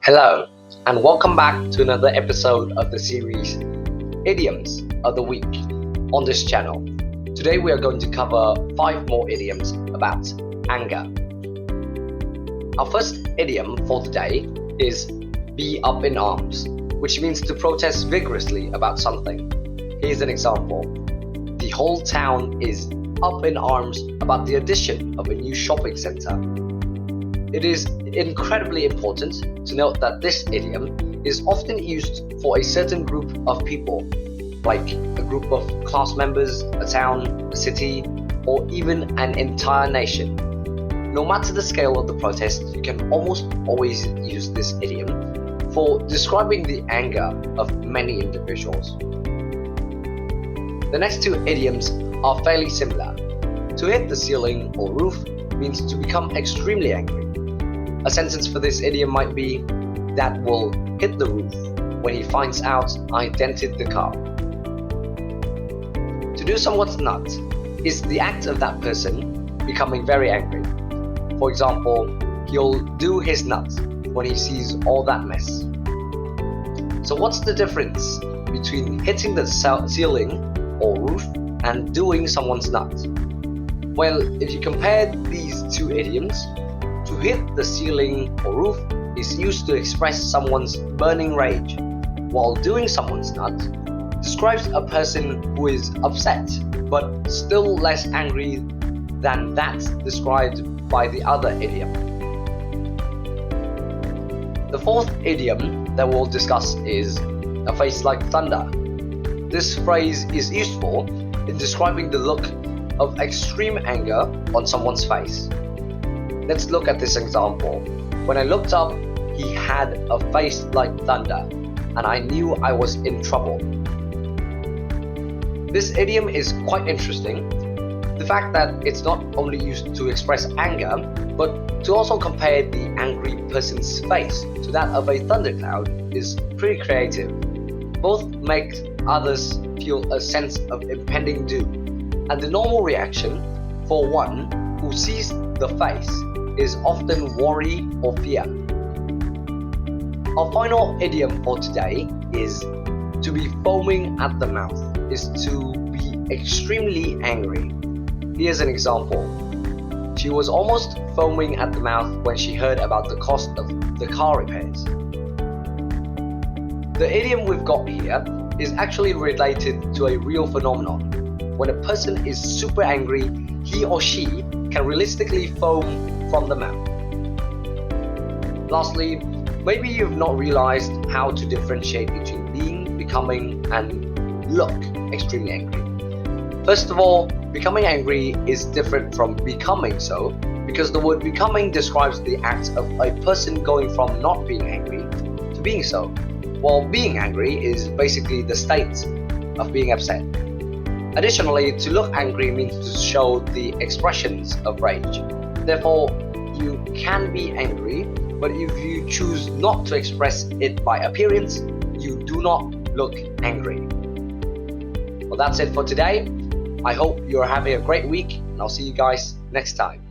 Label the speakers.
Speaker 1: Hello, and welcome back to another episode of the series Idioms of the Week on this channel. Today we are going to cover 5 more idioms about anger. Our first idiom for today is be up in arms, which means to protest vigorously about something. Here's an example. The whole town is up in arms about the addition of a new shopping center. It is incredibly important to note that this idiom is often used for a certain group of people, like a group of class members, a town, a city, or even an entire nation. No matter the scale of the protest, you can almost always use this idiom for describing the anger of many individuals. The next 2 idioms are fairly similar. To hit the ceiling or roof means to become extremely angry. A sentence for this idiom might be, "That will hit the roof when he finds out I dented the car." To do someone's nut is the act of that person becoming very angry. For example, he'll do his nut when he sees all that mess. So what's the difference between hitting the ceiling or roof and doing someone's nut? Well, if you compare these 2 idioms, to hit the ceiling or roof is used to express someone's burning rage, while doing someone's nut describes a person who is upset but still less angry than that described by the other idiom. The 4th idiom that we'll discuss is a face like thunder. This phrase is useful in describing the look of extreme anger on someone's face. Let's look at this example. When I looked up, he had a face like thunder, and I knew I was in trouble. This idiom is quite interesting. The fact that it's not only used to express anger, but to also compare the angry person's face to that of a thundercloud is pretty creative. Both make others feel a sense of impending doom, and the normal reaction for one who sees the face is often worry or fear. Our final idiom for today is to be foaming at the mouth, is to be extremely angry. Here's an example. She was almost foaming at the mouth when she heard about the cost of the car repairs. The idiom we've got here is actually related to a real phenomenon. When a person is super angry, he or she can realistically foam from the mouth. Lastly, maybe you've not realized how to differentiate between being, becoming, and look extremely angry. First of all, becoming angry is different from becoming so, because the word becoming describes the act of a person going from not being angry to being so, while being angry is basically the state of being upset. Additionally, to look angry means to show the expressions of rage. Therefore, you can be angry, but if you choose not to express it by appearance, you do not look angry. Well, that's it for today. I hope you're having a great week, and I'll see you guys next time.